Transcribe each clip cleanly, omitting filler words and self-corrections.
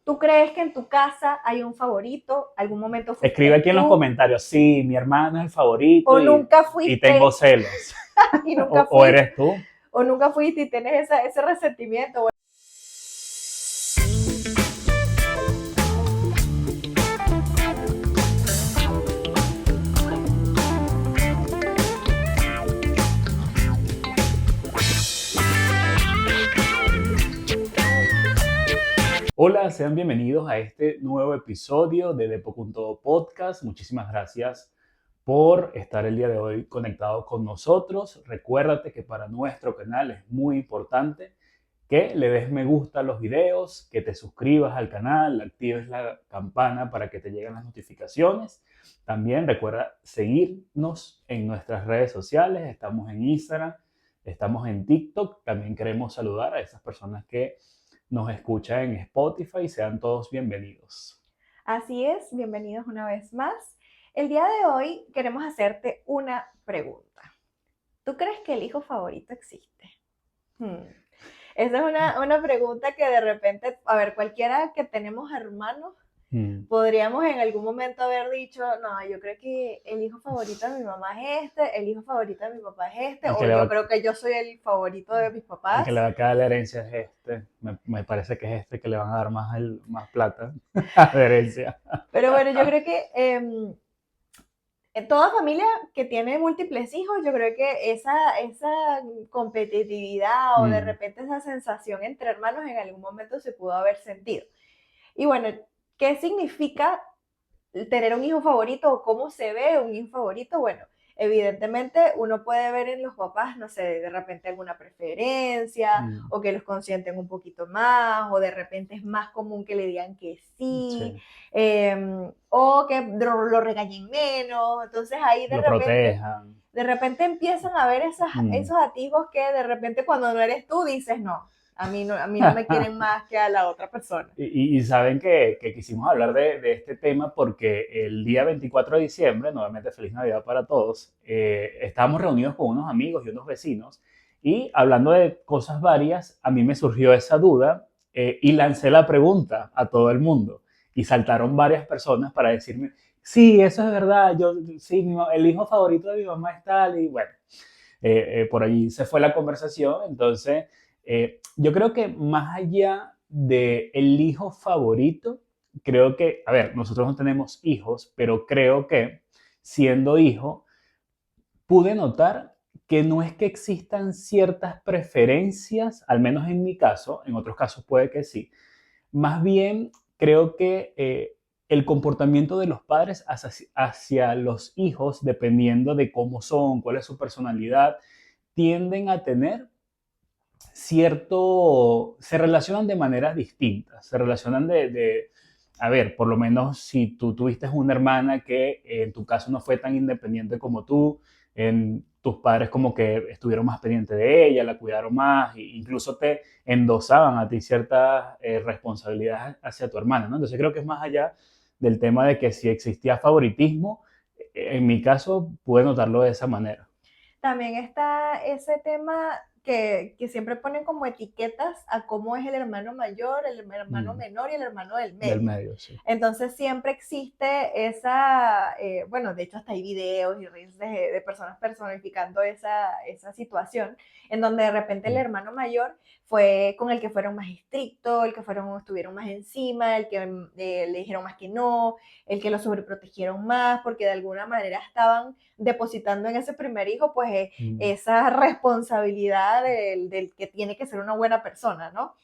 ¿Tú crees que en tu casa hay un favorito? ¿Algún momento Escribe fuiste aquí en los tú? comentarios, sí, mi hermano es el favorito ¿O nunca y tengo fuiste celos. y nunca O fuiste? eres tú. ¿O nunca fuiste y tienes ese resentimiento? Hola, sean bienvenidos a este nuevo episodio de Depo.do Podcast. Muchísimas gracias por estar el día de hoy conectado con nosotros. Recuérdate que para nuestro canal es muy importante que le des me gusta a los videos, que te suscribas al canal, actives la campana para que te lleguen las notificaciones. También recuerda seguirnos en nuestras redes sociales. Estamos en Instagram, estamos en TikTok. También queremos saludar a esas personas que nos escuchan en Spotify. Sean todos bienvenidos. Así es, bienvenidos una vez más. El día de hoy queremos hacerte una pregunta. ¿Tú crees que el hijo favorito existe? Esa es una pregunta que de repente, a ver, cualquiera que tenemos hermanos, podríamos en algún momento haber dicho, no, yo creo que el hijo favorito de mi mamá es este, el hijo favorito de mi papá es este, El o que le yo va, creo que yo soy el favorito de mis el que le papás. va a quedar la herencia es este. Me parece que es este que le van a dar más plata de herencia. Pero bueno, yo creo que en toda familia que tiene múltiples hijos, yo creo que esa competitividad o de Mm. repente esa sensación entre hermanos en algún momento se pudo haber sentido. Y bueno, ¿qué significa tener un hijo favorito o cómo se ve un hijo favorito? Bueno, evidentemente uno puede ver en los papás, no sé, de repente alguna preferencia Mm. o que los consienten un poquito más o de repente es más común que le digan que sí, Sí. o que lo regañen menos. Entonces ahí Lo protejan. de repente empiezan a ver Mm. esos atisbos que de repente cuando no eres tú dices no. A mí no me quieren más que a la otra persona. Y saben que quisimos hablar de este tema porque el día 24 de diciembre, nuevamente feliz Navidad para todos, estábamos reunidos con unos amigos y unos vecinos y hablando de cosas varias, a mí me surgió esa duda y lancé la pregunta a todo el mundo y saltaron varias personas para decirme, sí, eso es verdad, yo, sí, el hijo favorito de mi mamá es tal y bueno, por allí se fue la conversación, entonces yo creo que más allá del hijo favorito, creo que, a ver, nosotros no tenemos hijos, pero creo que siendo hijo, pude notar que no es que existan ciertas preferencias, al menos en mi caso, en otros casos puede que sí, más bien creo que el comportamiento de los padres hacia los hijos, dependiendo de cómo son, cuál es su personalidad, tienden a tener se relacionan de maneras distintas, se relacionan a ver, por lo menos si tú tuviste una hermana que en tu caso no fue tan independiente como tú, en tus padres como que estuvieron más pendientes de ella, la cuidaron más, e incluso te endosaban a ti ciertas responsabilidades hacia tu hermana, ¿no? Entonces creo que es más allá del tema de que si existía favoritismo, en mi caso pude notarlo de esa manera. También está ese tema que siempre ponen como etiquetas a cómo es el hermano mayor, el hermano Mm, menor y el hermano del del medio. medio, sí. Entonces siempre existe esa, bueno, de hecho hasta hay videos y reels de personas personificando esa situación, en donde de repente el Mm. hermano mayor fue con el que fueron más estrictos, el que estuvieron más encima, el que le dijeron más que no, el que lo sobreprotegieron más, porque de alguna manera estaban depositando en ese primer hijo, pues Mm. esa responsabilidad del que tiene que ser una buena persona, ¿no?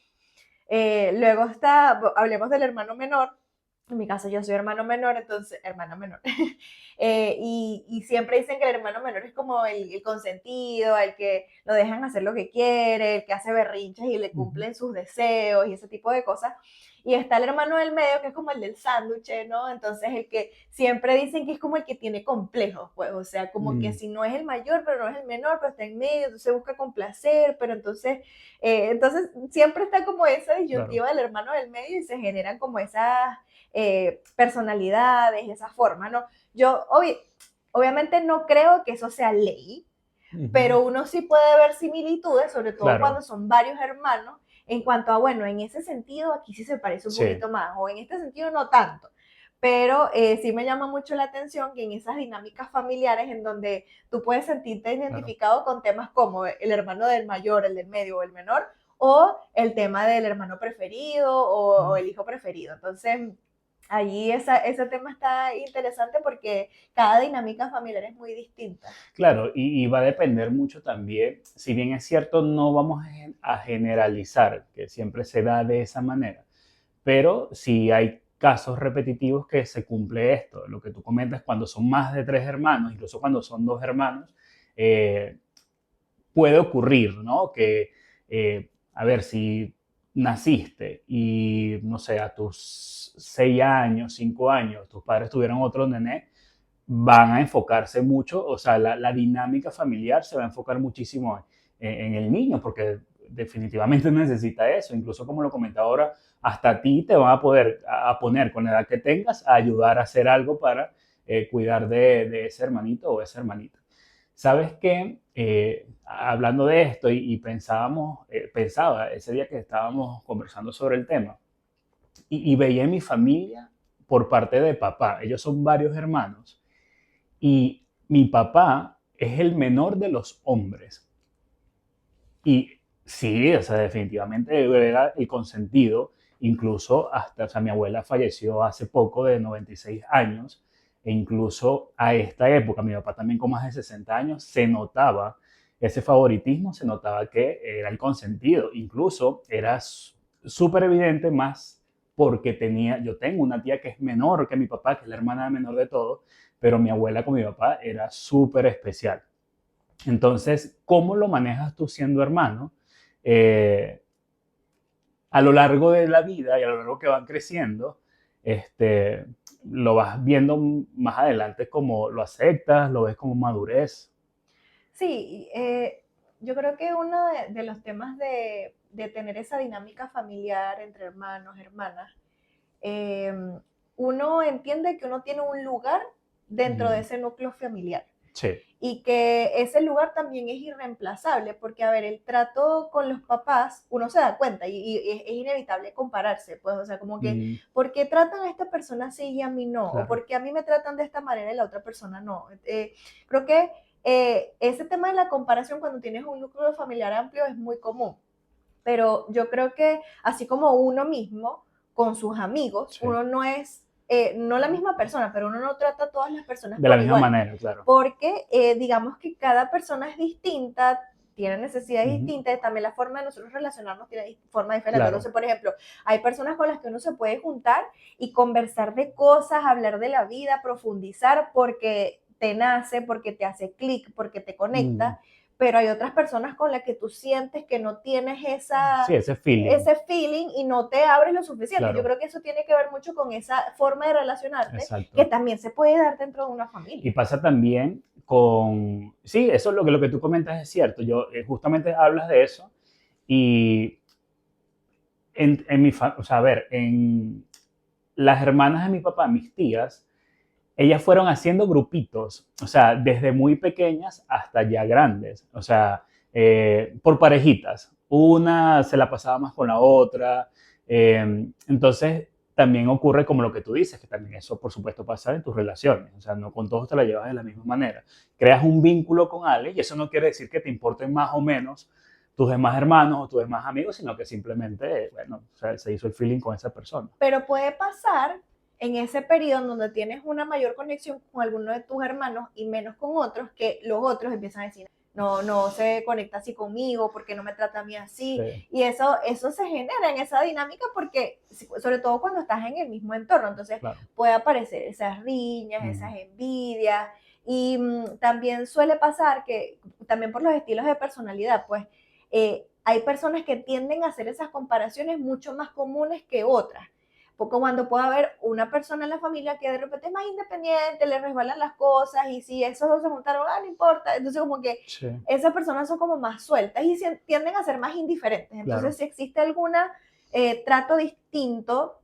Luego está, hablemos del hermano menor. En mi caso, yo soy hermano menor, entonces, hermana menor. Y siempre dicen que el hermano menor es como el consentido, el que lo dejan hacer lo que quiere, el que hace berrinches y le Ujú. cumplen sus deseos y ese tipo de cosas. Y está el hermano del medio, que es como el del sándwich, ¿no? Entonces, el que siempre dicen que es como el que tiene complejos, pues, o sea, como que Mm. si no es el mayor, pero no es el menor, pero está en medio, entonces busca complacer, pero entonces siempre está como esa Claro. disyuntiva del hermano del medio y se generan como esas personalidades, esa forma, ¿no? Yo obviamente no creo que eso sea ley, Ujú. pero uno sí puede ver similitudes, sobre todo cuando Claro. son varios hermanos, en cuanto a, bueno, en ese sentido aquí sí se parece un Sí. poquito más, o en este sentido no tanto. Pero sí me llama mucho la atención que en esas dinámicas familiares en donde tú puedes sentirte Claro. identificado con temas como el hermano del mayor, el del medio o el menor, o el tema del hermano preferido o Mm. el hijo preferido. Entonces, allí ese tema está interesante porque cada dinámica familiar es muy distinta. Claro, y va a depender mucho también, si bien es cierto, no vamos a generalizar, que siempre se da de esa manera, pero si hay casos repetitivos que se cumple esto, lo que tú comentas cuando son más de tres hermanos, incluso cuando son dos hermanos, eh, puede ocurrir, ¿no? Que, a ver, si naciste y, no sé, a tus 6 años, 5 años, tus padres tuvieron otro nené, van a enfocarse mucho, o sea, la dinámica familiar se va a enfocar muchísimo en el niño, porque definitivamente necesita eso. Incluso como lo comentaba ahora, hasta a ti te van a poder a poner con la edad que tengas a ayudar a hacer algo para cuidar de ese hermanito o esa hermanita. ¿Sabes qué? Hablando de esto y pensaba ese día que estábamos conversando sobre el tema y veía en mi familia por parte de papá, ellos son varios hermanos y mi papá es el menor de los hombres. Y sí, o sea, definitivamente era el consentido, incluso hasta, o sea, mi abuela falleció hace poco de 96 años, e incluso a esta época, mi papá también con más de 60 años, se notaba ese favoritismo, se notaba que era el consentido, incluso era súper evidente más porque yo tengo una tía que es menor que mi papá, que es la hermana menor de todos, pero mi abuela con mi papá era súper especial. Entonces, ¿cómo lo manejas tú siendo hermano? Eh, a lo largo de la vida y a lo largo que van creciendo, este, lo vas viendo más adelante como lo aceptas, lo ves como madurez. Sí, yo creo que uno de los temas de tener esa dinámica familiar entre hermanos, hermanas, eh, uno entiende que uno tiene un lugar dentro de Mm, ese núcleo familiar sí, y que ese lugar también es irreemplazable porque, a ver, el trato con los papás, uno se da cuenta y es inevitable compararse, pues, o sea, como que, mm, ¿por qué tratan a esta persona así y a mí no? ¿O claro, por qué a mí me tratan de esta manera y la otra persona no? Creo que ese tema de la comparación cuando tienes un núcleo familiar amplio es muy común, pero yo creo que así como uno mismo con sus amigos, sí. uno no es, no la misma persona, pero uno no trata a todas las personas De la por misma igual manera, claro. porque digamos que cada persona es distinta, tiene necesidades Ujú, distintas, también la forma de nosotros relacionarnos tiene forma diferente. claro, Entonces, por ejemplo, hay personas con las que uno se puede juntar y conversar de cosas, hablar de la vida, profundizar porque te nace, porque te hace clic, porque te mm, conecta, pero hay otras personas con las que tú sientes que no tienes sí, ese feeling, ese feeling y no te abres lo suficiente. Yo claro, creo que eso tiene que ver mucho con esa forma de relacionarte que exacto. también se puede dar dentro de una Y familia. pasa también con, sí, eso es lo que tú comentas es cierto. Yo justamente hablas de eso y o sea, a ver, en las hermanas de mi papá, mis tías, ellas fueron haciendo grupitos, o sea, desde muy pequeñas hasta ya grandes, o sea, por parejitas. Una se la pasaba más con la otra. Entonces, también ocurre como lo que tú dices, que también eso, por supuesto, pasa en tus relaciones. O sea, no con todos te la llevas de la misma manera. Creas un vínculo con alguien y eso no quiere decir que te importen más o menos tus demás hermanos o tus demás amigos, sino que simplemente, bueno, o sea, se hizo el feeling con esa persona. Pero puede pasar en ese periodo donde tienes una mayor conexión con alguno de tus hermanos y menos con otros, que los otros empiezan a decir, no, no se conecta así conmigo, porque no me trata a mí así. Sí, Y eso se genera en esa dinámica porque, sobre todo cuando estás en el mismo entorno, entonces claro. puede aparecer esas riñas, Mm, esas envidias. Y también suele pasar que, también por los estilos de personalidad, pues hay personas que tienden a hacer esas comparaciones mucho más comunes que otras. Porque cuando puede haber una persona en la familia que de repente es más independiente, le resbalan las cosas y si esos dos se juntaron, no importa. Entonces como que sí, esas personas son como más sueltas y tienden a ser más indiferentes. Entonces claro. si existe algún trato distinto,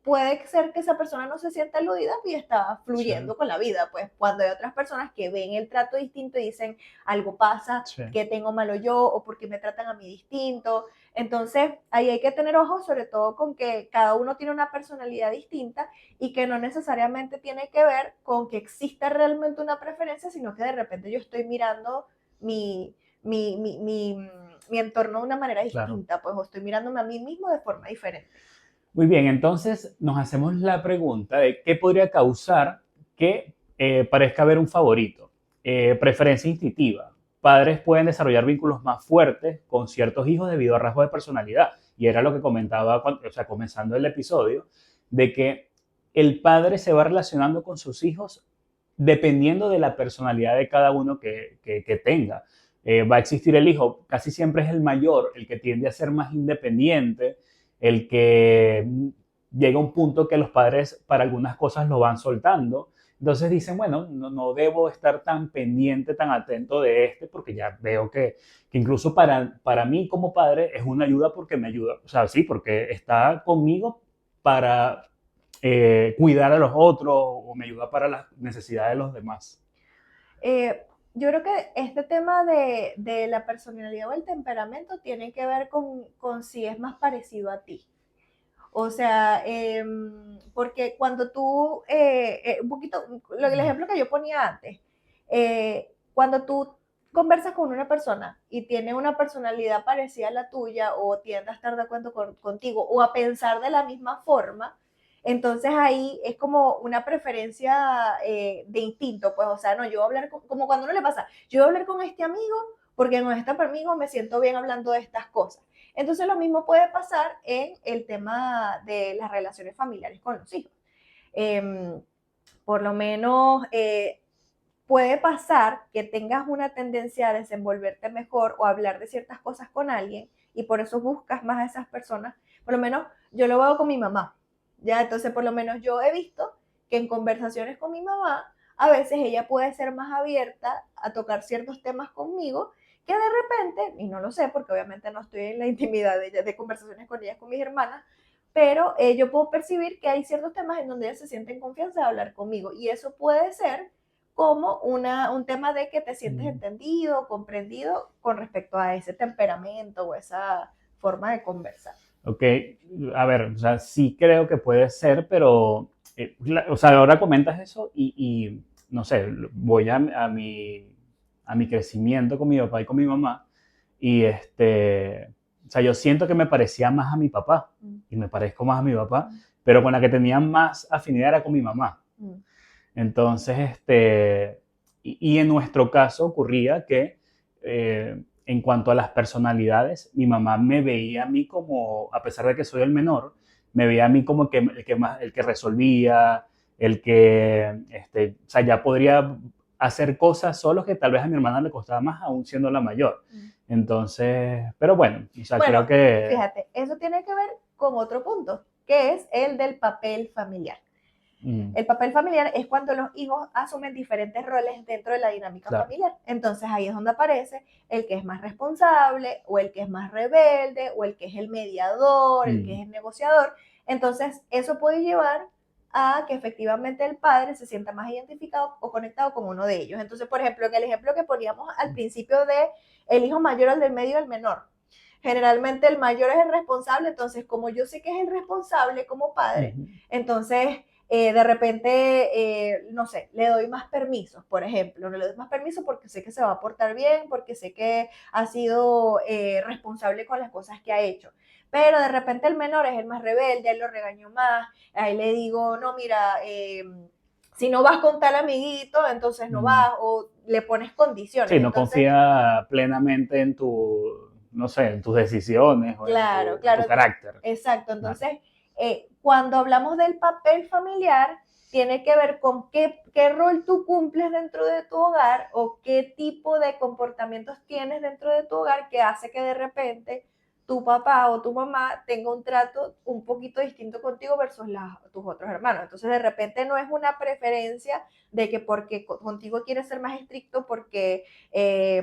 puede ser que esa persona no se sienta aludida y está Sí, fluyendo con la vida. Pues cuando hay otras personas que ven el trato distinto y dicen algo pasa, sí. que tengo malo yo o porque me tratan a mí distinto. Entonces, ahí hay que tener ojo, sobre todo con que cada uno tiene una personalidad distinta y que no necesariamente tiene que ver con que exista realmente una preferencia, sino que de repente yo estoy mirando mi, mi entorno de una manera Claro. distinta, pues o estoy mirándome a mí mismo de forma diferente. Muy bien, entonces nos hacemos la pregunta de qué podría causar que parezca haber un favorito. Preferencia instintiva. Padres pueden desarrollar vínculos más fuertes con ciertos hijos debido a rasgos de personalidad. Y era lo que comentaba, o sea, comenzando el episodio, de que el padre se va relacionando con sus hijos dependiendo de la personalidad de cada uno que tenga. Va a existir el hijo, casi siempre es el mayor, el que tiende a ser más independiente, el que llega a un punto que los padres para algunas cosas lo van soltando. Entonces dicen, bueno, no debo estar tan pendiente, tan atento de este, porque ya veo que incluso para mí como padre es una ayuda porque me ayuda. O sea, sí, porque está conmigo para cuidar a los otros o me ayuda para las necesidades de los demás. Eh, yo creo que este tema de la personalidad o el temperamento tiene que ver con si es más parecido a ti. O sea, porque cuando tú, un poquito, el ejemplo que yo ponía antes, cuando tú conversas con una persona y tiene una personalidad parecida a la tuya o tiende a estar de acuerdo contigo o a pensar de la misma forma, entonces ahí es como una preferencia de instinto, pues, o sea, no, yo voy a hablar, como cuando uno le pasa, yo voy a hablar con este amigo porque con este amigo me siento bien hablando de estas cosas. Entonces lo mismo puede pasar en el tema de las relaciones familiares con los hijos. Eh, por lo menos puede pasar que tengas una tendencia a desenvolverte mejor o a hablar de ciertas cosas con alguien y por eso buscas más a esas personas. Por lo menos yo lo veo con mi mamá. Ya, entonces por lo menos yo he visto que en conversaciones con mi mamá, a veces ella puede ser más abierta a tocar ciertos temas conmigo que de repente, y no lo sé porque obviamente no estoy en la intimidad de conversaciones con ellas, con mis hermanas, pero yo puedo percibir que hay ciertos temas en donde ellas se sienten confianza de hablar conmigo y eso puede ser como un tema de que te sientes Mm. entendido, comprendido con respecto a ese temperamento o esa forma de conversar. Ok, a ver, o sea, sí creo que puede ser, pero, o sea, ahora comentas eso y no sé, voy a mi crecimiento con mi papá y con mi mamá y o sea, yo siento que me parecía más a mi papá Mm, y me parezco más a mi papá, mm, pero con la que tenía más afinidad era con mi mamá. mm, Entonces, y en nuestro caso ocurría que en cuanto a las personalidades, mi mamá me veía a mí como, a pesar de que soy el menor, me veía a mí como el que resolvía, o sea, ya podría hacer cosas solos que tal vez a mi hermana le costaba más, aún siendo la mayor. mm. Entonces, pero bueno, o sea, Bueno, creo que... fíjate, eso tiene que ver con otro punto, que es el del papel familiar. mm, El papel familiar es cuando los hijos asumen diferentes roles dentro de la dinámica claro. familiar. Entonces ahí es donde aparece el que es más responsable o el que es más rebelde o el que es el mediador, el que es Mm, el negociador. Entonces eso puede llevar a que efectivamente el padre se sienta más identificado o conectado con uno de ellos. Entonces, por ejemplo, en el ejemplo que poníamos al principio de el hijo mayor al del medio al menor, generalmente el mayor es el responsable, entonces como yo sé que es el responsable como padre, ujú, entonces de repente, no sé, le doy más permisos, por ejemplo, le doy más permisos porque sé que se va a portar bien, porque sé que ha sido responsable con las cosas que ha hecho. Pero de repente el menor es el más rebelde, él lo regañó más, ahí le digo, no, mira, si no vas con tal amiguito, entonces no mm. vas, o le pones condiciones. Sí, no Entonces, confía plenamente en no sé, en tus decisiones o claro, en tu claro, carácter. exacto. Claro. Entonces, cuando hablamos del papel familiar, tiene que ver con qué rol tú cumples dentro de tu hogar o qué tipo de comportamientos tienes dentro de tu hogar que hace que de repente tu papá o tu mamá tenga un trato un poquito distinto contigo versus tus otros hermanos. Entonces, de repente no es una preferencia de que porque contigo quieres ser más estricto porque,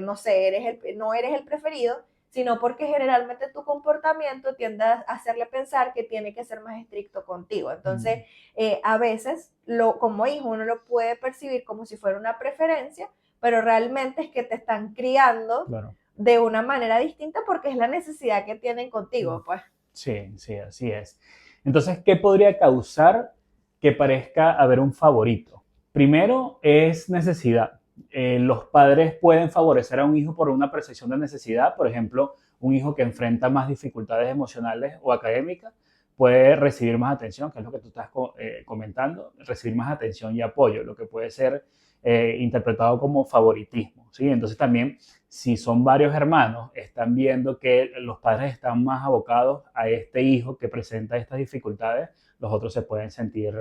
no sé, no eres el preferido, sino porque generalmente tu comportamiento tiende a hacerle pensar que tiene que ser más estricto contigo. Entonces, Mm, a veces, como hijo, uno lo puede percibir como si fuera una preferencia, pero realmente es que te están criando claro. de una manera distinta porque es la necesidad que tienen contigo, pues. Sí, sí, así es. Entonces, ¿qué podría causar que parezca haber un favorito? Primero es necesidad. Los padres pueden favorecer a un hijo por una percepción de necesidad. Por ejemplo, un hijo que enfrenta más dificultades emocionales o académicas puede recibir más atención, que es lo que tú estás comentando, recibir más atención y apoyo, lo que puede ser interpretado como favoritismo, ¿sí? Entonces también, si son varios hermanos, están viendo que los padres están más abocados a este hijo que presenta estas dificultades, los otros se pueden sentir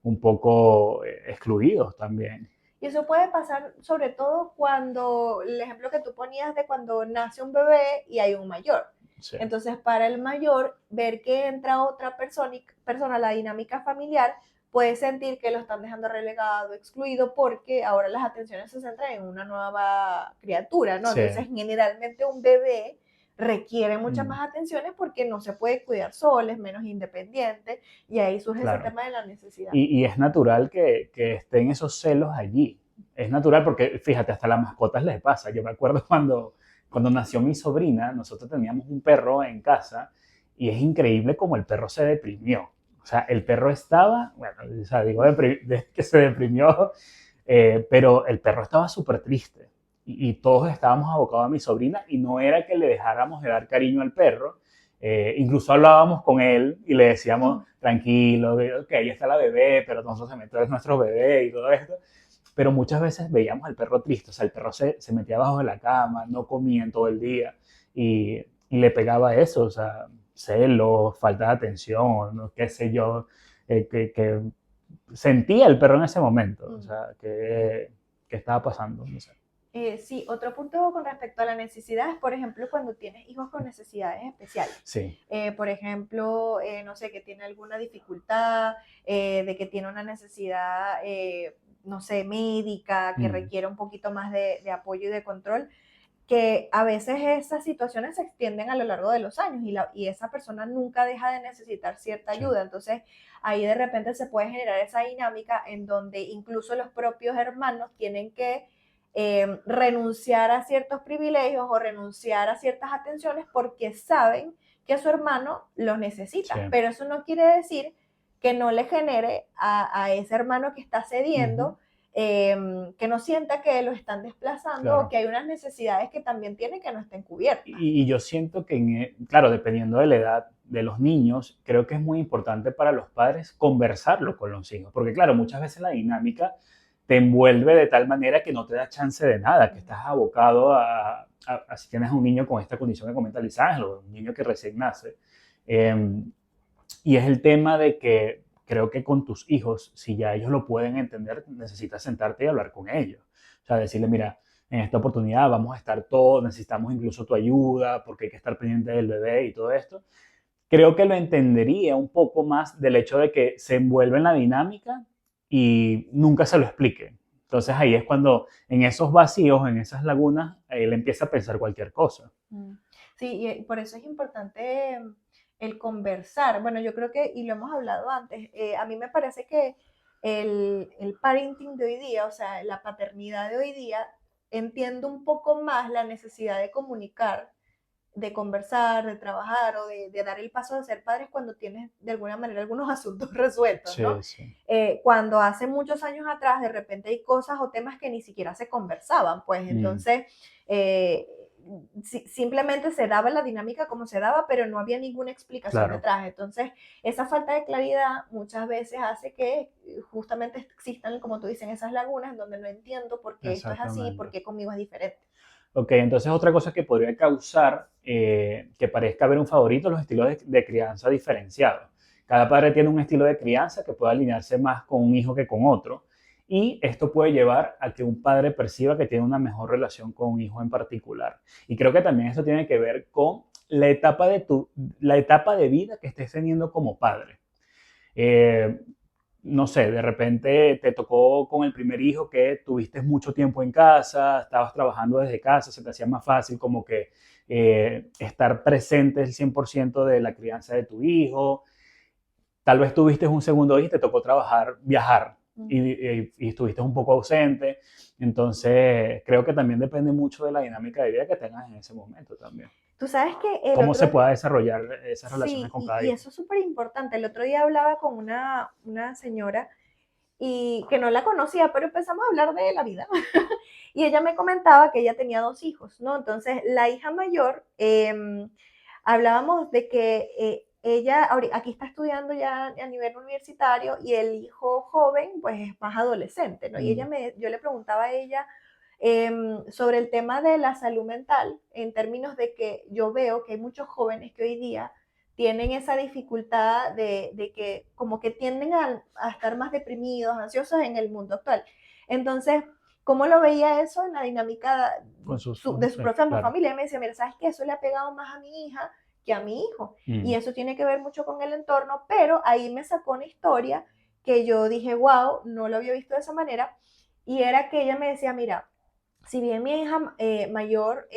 un poco excluidos también. Y eso puede pasar sobre todo cuando, el ejemplo que tú ponías de cuando nace un bebé y hay un mayor. Sí. Entonces, para el mayor, ver que entra otra persona a la dinámica familiar, puede sentir que lo están dejando relegado, excluido, porque ahora las atenciones se centran en una nueva criatura, ¿no? Sí. Entonces, generalmente un bebé requiere muchas más atenciones porque no se puede cuidar solo, es menos independiente, y ahí surge Claro. ese tema de la necesidad. Y es natural que estén esos celos allí. Es natural porque, fíjate, hasta las mascotas les pasa. Yo me acuerdo cuando nació mi sobrina, nosotros teníamos un perro en casa y es increíble como el perro se deprimió. O sea, el perro estaba, bueno, o sea, digo que se deprimió, pero el perro estaba súper triste y todos estábamos abocados a mi sobrina y no era que le dejáramos de dar cariño al perro, incluso hablábamos con él y le decíamos, tranquilo, ok, ahí está la bebé, pero nosotros también es nuestro bebé y todo esto. Pero muchas veces veíamos al perro triste, o sea, el perro se metía abajo de la cama, no comía en todo el día y le pegaba eso, o sea, celos, falta de atención, no, qué sé yo, que sentía el perro en ese momento, o sea, que estaba pasando, no sé. Sí, otro punto con respecto a la necesidad es, por ejemplo, cuando tienes hijos con necesidades especiales. Sí. Por ejemplo, no sé, que tiene alguna dificultad, de que tiene una necesidad, no sé, médica, que requiere un poquito más de apoyo y de control, que a veces esas situaciones se extienden a lo largo de los años y esa persona nunca deja de necesitar cierta ayuda. Entonces, ahí de repente se puede generar esa dinámica en donde incluso los propios hermanos tienen que renunciar a ciertos privilegios o renunciar a ciertas atenciones porque saben que su hermano los necesita. Sí. Pero eso no quiere decir que no le genere a ese hermano que está cediendo, que no sienta que lo están desplazando, Claro. o que hay unas necesidades que también tiene que no estén cubiertas. Y yo siento que, claro, dependiendo de la edad de los niños, creo que es muy importante para los padres conversarlo con los hijos, porque claro, muchas veces la dinámica te envuelve de tal manera que no te da chance de nada, que estás abocado a si tienes un niño con esta condición que comenta Lisangelo, un niño que recién nace. Y es el tema de que creo que con tus hijos, si ya ellos lo pueden entender, necesitas sentarte y hablar con ellos. O sea, decirle, mira, en esta oportunidad vamos a estar todos, necesitamos incluso tu ayuda, porque hay que estar pendiente del bebé y todo esto. Creo que lo entendería un poco más del hecho de que se envuelve en la dinámica y nunca se lo explique. Entonces ahí es cuando en esos vacíos, en esas lagunas, él empieza a pensar cualquier cosa. Sí, y por eso es importante el conversar. Bueno, yo creo que, y lo hemos hablado antes, a mí me parece que el parenting de hoy día, o sea, la paternidad de hoy día, entiendo un poco más la necesidad de comunicar, de conversar, de trabajar o de dar el paso de ser padres cuando tienes de alguna manera algunos asuntos resueltos, Sí, ¿no? sí. Cuando hace muchos años atrás de repente hay cosas o temas que ni siquiera se conversaban, pues entonces simplemente se daba la dinámica como se daba, pero no había ninguna explicación Claro. detrás. Entonces esa falta de claridad muchas veces hace que justamente existan, como tú dices, esas lagunas en donde no entiendo por qué esto es así, por qué conmigo es diferente. Ok, entonces otra cosa que podría causar que parezca haber un favorito, los estilos de crianza diferenciados. Cada padre tiene un estilo de crianza que puede alinearse más con un hijo que con otro, y esto puede llevar a que un padre perciba que tiene una mejor relación con un hijo en particular. Y creo que también esto tiene que ver con la etapa de vida que estés teniendo como padre. No sé, de repente te tocó con el primer hijo que tuviste mucho tiempo en casa, estabas trabajando desde casa, se te hacía más fácil como que estar presente el 100% de la crianza de tu hijo. Tal vez tuviste un segundo hijo y te tocó viajar y estuviste un poco ausente. Entonces, creo que también depende mucho de la dinámica de vida que tengas en ese momento también. Tú sabes que el Cómo otro se pueda desarrollar esas relaciones sí, con cada y hijo. eso es súper importante. El otro día hablaba con una señora y que no la conocía, pero empezamos a hablar de la vida. Y ella me comentaba que ella tenía 2 hijos, ¿no? Entonces, la hija mayor, hablábamos de que ella aquí está estudiando ya a nivel universitario y el hijo joven, pues es más adolescente, ¿no? Y Mm, yo le preguntaba a ella sobre el tema de la salud mental, en términos de que yo veo que hay muchos jóvenes que hoy día tienen esa dificultad de que como que tienden a estar más deprimidos, ansiosos en el mundo actual. Entonces, ¿cómo lo veía eso en la dinámica con sus de hijos, su sí, propia claro. familia? Y me decía, mira, ¿sabes qué? Eso le ha pegado más a mi hija que a mi hijo. Y Mm, eso tiene que ver mucho con el entorno, pero ahí me sacó una historia que yo dije, wow, no lo había visto de esa manera. Y era que ella me decía, mira, si bien mi hija mayor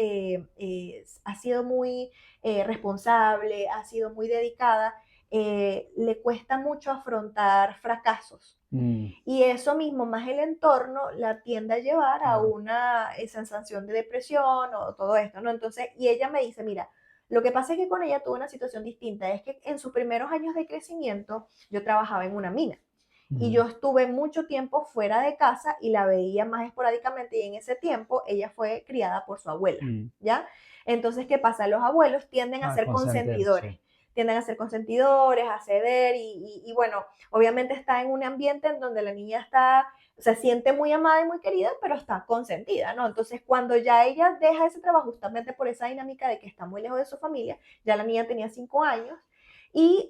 ha sido muy responsable, ha sido muy dedicada, le cuesta mucho afrontar fracasos. mm, Y eso mismo, más el entorno, la tiende a llevar a claro. una sensación de depresión o todo esto, ¿no? Entonces, y ella me dice, mira, lo que pasa es que con ella tuve una situación distinta, es que en sus primeros años de crecimiento yo trabajaba en una mina y Mm, yo estuve mucho tiempo fuera de casa y la veía más esporádicamente y en ese tiempo ella fue criada por su abuela, mm. ¿ya? Entonces, ¿qué pasa? Los abuelos Ah, consenter, sí. tienden a ser consentidores, a ceder y bueno, obviamente está en un ambiente en donde la niña está, se siente muy amada y muy querida, pero está consentida, ¿no? Entonces, cuando ya ella deja ese trabajo justamente por esa dinámica de que está muy lejos de su familia, ya la niña tenía 5 años, y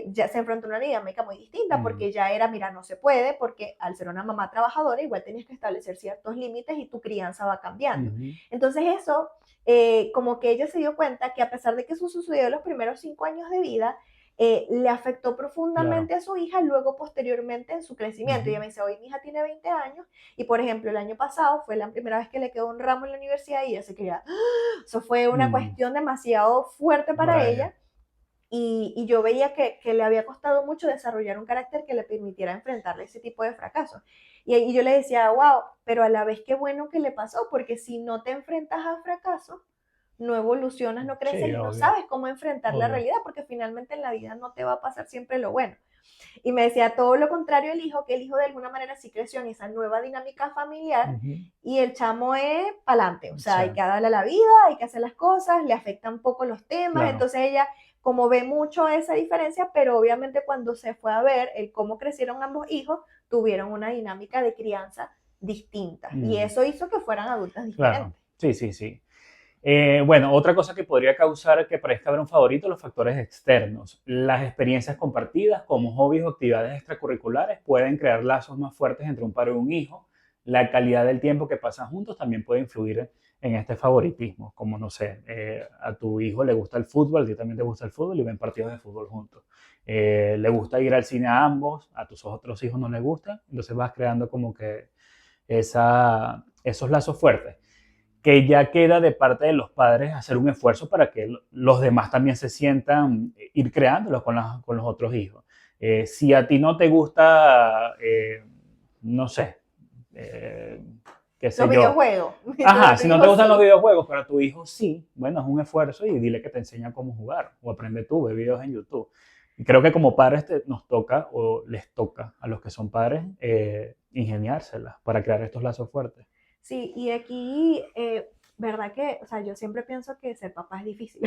ya se enfrentó a una dinámica muy distinta Mm, porque ya era, mira, no se puede, porque al ser una mamá trabajadora igual tenías que establecer ciertos límites y tu crianza va cambiando. ujú, Entonces eso, como que ella se dio cuenta que a pesar de que eso sucedió en los primeros 5 años de vida, le afectó claro. profundamente a su hija luego posteriormente en su crecimiento. Y Ujú, ella me dice, hoy mi hija tiene 20 años y por ejemplo el año pasado fue la primera vez que le quedó un ramo en la universidad y ella se quería, eso fue una mm, cuestión demasiado fuerte para para ella. ella y yo veía que le había costado mucho desarrollar un carácter que le permitiera enfrentarle ese tipo de fracasos. Y yo le decía, wow, pero a la vez qué bueno que le pasó, porque si no te enfrentas a fracasos, no evolucionas, no creces Sí, y no obvio, sabes cómo enfrentar la obvio. realidad, porque finalmente en la vida no te va a pasar siempre lo bueno. Y me decía todo lo contrario el hijo, que el hijo de alguna manera sí creció en esa nueva dinámica familiar Ujú, y el chamo es pa'lante, o sea, sí, hay que darle a la vida, hay que hacer las cosas, le afectan un poco los temas, claro. entonces ella como ve mucho esa diferencia, pero obviamente cuando se fue a ver el cómo crecieron ambos hijos, tuvieron una dinámica de crianza distinta y Mm, eso hizo que fueran adultas claro. diferentes. Sí, sí, sí. Bueno, otra cosa que podría causar que parezca haber un favorito, los factores externos. Las experiencias compartidas, como hobbies o actividades extracurriculares, pueden crear lazos más fuertes entre un padre y un hijo. La calidad del tiempo que pasan juntos también puede influir en este favoritismo. Como, no sé, a tu hijo le gusta el fútbol, a ti también te gusta el fútbol y ven partidos de fútbol juntos. Le gusta ir al cine a ambos, a tus otros hijos no les gusta, entonces vas creando como que esos lazos fuertes que ya queda de parte de los padres hacer un esfuerzo para que los demás también se sientan, ir creándolos con los otros hijos. Si a ti no te gusta, no sé, eh, qué Los sé yo. videojuegos, entonces a Ajá, tu si no te hijo gustan los sí. videojuegos, pero a tu hijo sí, bueno, es un esfuerzo y dile que te enseña cómo jugar o aprende tú, ve videos en YouTube. Y creo que como padres nos toca o les toca a los que son padres ingeniárselas para crear estos lazos fuertes. Sí, y aquí, ¿verdad que, o sea, yo siempre pienso que ser papá es difícil?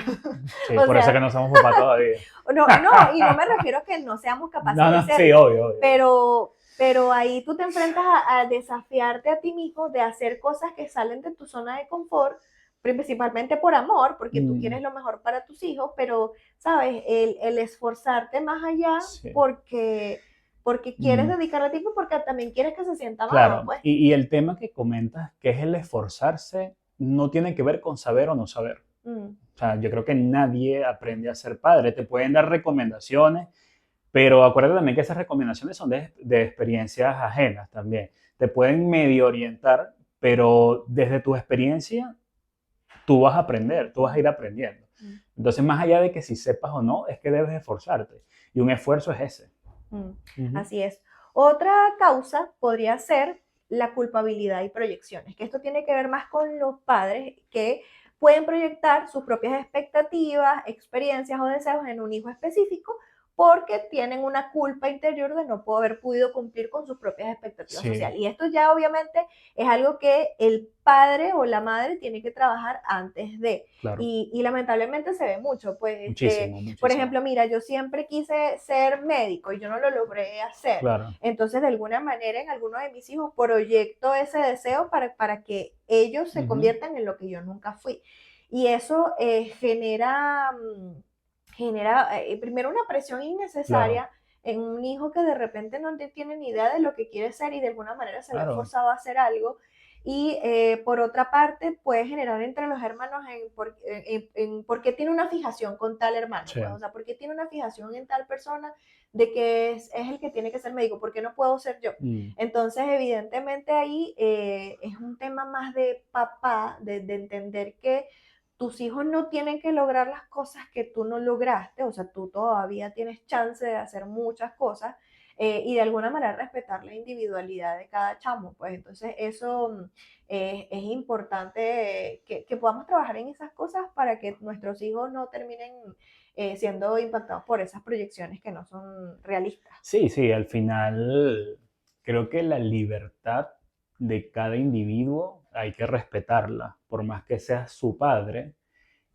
Sí, O por eso es que sea, no somos papás todavía. no, no, y no me refiero a que no seamos capaces No, de no, sí, serlo, obvio, obvio. pero ahí tú te enfrentas a desafiarte a ti mismo de hacer cosas que salen de tu zona de confort, principalmente por amor, porque tú Mm, quieres lo mejor para tus hijos, pero, ¿sabes? El esforzarte más allá sí. porque quieres Mm, dedicarle tiempo, porque también quieres que se sienta amado, claro. pues. Y el tema que comentas, que es el esforzarse, no tiene que ver con saber o no saber. Mm, O sea, yo creo que nadie aprende a ser padre. Te pueden dar recomendaciones, pero acuérdate también que esas recomendaciones son de experiencias ajenas también. Te pueden medio orientar, pero desde tu experiencia tú vas a aprender, tú vas a ir aprendiendo. mm. Entonces, más allá de que si sepas o no, es que debes esforzarte. Y un esfuerzo es ese. Mm, Ujú. así es. Otra causa podría ser la culpabilidad y proyecciones, que esto tiene que ver más con los padres que pueden proyectar sus propias expectativas, experiencias o deseos en un hijo específico porque tienen una culpa interior de no haber podido cumplir con sus propias expectativas Sí, sociales. Y esto ya obviamente es algo que el padre o la madre tiene que trabajar antes de. claro. Y lamentablemente se ve mucho, pues, Muchísimo, por muchísimo. ejemplo, mira, yo siempre quise ser médico y yo no lo logré hacer. Claro. Entonces, de alguna manera, en alguno de mis hijos proyecto ese deseo para que ellos se Ujú. conviertan en lo que yo nunca fui. Y eso genera primero una presión Claro, innecesaria en un hijo que de repente no tiene ni idea de lo que quiere ser y de alguna manera se ve claro. forzado a hacer algo. Y por otra parte puede generar entre los hermanos en por qué tiene una fijación con tal hermano, Sí. pues, o sea, por qué tiene una fijación en tal persona de que es el que tiene que ser médico, ¿por qué no puedo ser yo? Mm, Entonces, evidentemente ahí es un tema más de papá, de entender que tus hijos no tienen que lograr las cosas que tú no lograste, o sea, tú todavía tienes chance de hacer muchas cosas y de alguna manera respetar la individualidad de cada chamo, pues entonces eso es importante que podamos trabajar en esas cosas para que nuestros hijos no terminen siendo impactados por esas proyecciones que no son realistas. sí, sí, al final creo que la libertad de cada individuo hay que respetarla, por más que sea su padre.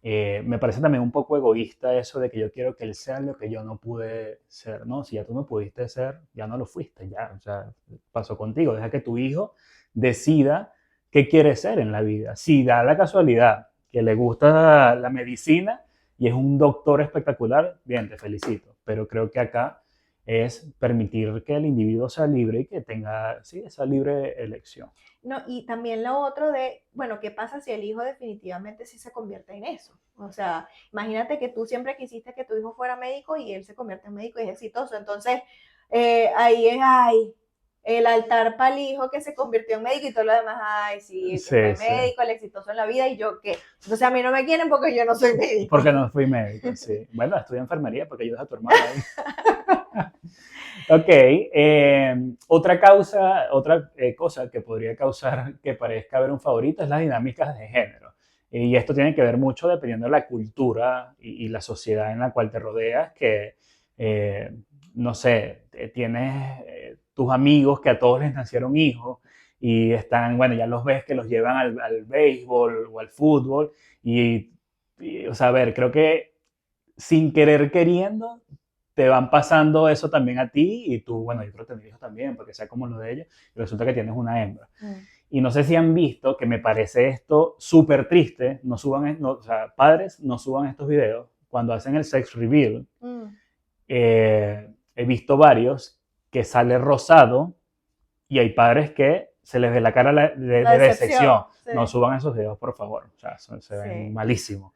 Me parece también un poco egoísta eso de que yo quiero que él sea lo que yo no pude ser, ¿no? Si ya tú no pudiste ser, ya no lo fuiste, ya, o sea, pasó contigo. Deja que tu hijo decida qué quiere ser en la vida. Si da la casualidad que le gusta la medicina y es un doctor espectacular, bien, te felicito. Pero creo que acá es permitir que el individuo sea libre y que tenga, sí, esa libre elección. No, y también lo otro de, bueno, ¿qué pasa si el hijo definitivamente sí se convierte en eso? O sea, imagínate que tú siempre quisiste que tu hijo fuera médico y él se convierte en médico y es exitoso. Entonces, ahí es, ay, el altar para el hijo que se convirtió en médico y todo lo demás, ay, sí, que fue Sí, sí. médico, el exitoso en la vida y yo qué. Entonces a mí no me quieren porque yo no soy médico. Porque no fui médico, sí. Bueno, estudia enfermería porque ayudas a tu hermano ahí. Ok, otra causa, otra cosa que podría causar que parezca haber un favorito es las dinámicas de género. Y esto tiene que ver mucho dependiendo de la cultura y la sociedad en la cual te rodeas, que, eh, no sé, tienes tus amigos que a todos les nacieron hijos y están, bueno, ya los ves que los llevan al béisbol o al fútbol o sea, a ver, creo que sin querer queriendo te van pasando eso también a ti y tú, bueno, yo creo que tener hijos también, porque sea como lo de ellos, y resulta que tienes una hembra. Mm, Y no sé si han visto que me parece esto súper triste, no suban, no, o sea, padres no suban estos videos cuando hacen el sex reveal. mm. He visto varios que sale rosado y hay padres que se les ve la cara La de decepción. decepción, No sí, suban esos videos, por favor. O sea, se ven sí. malísimos.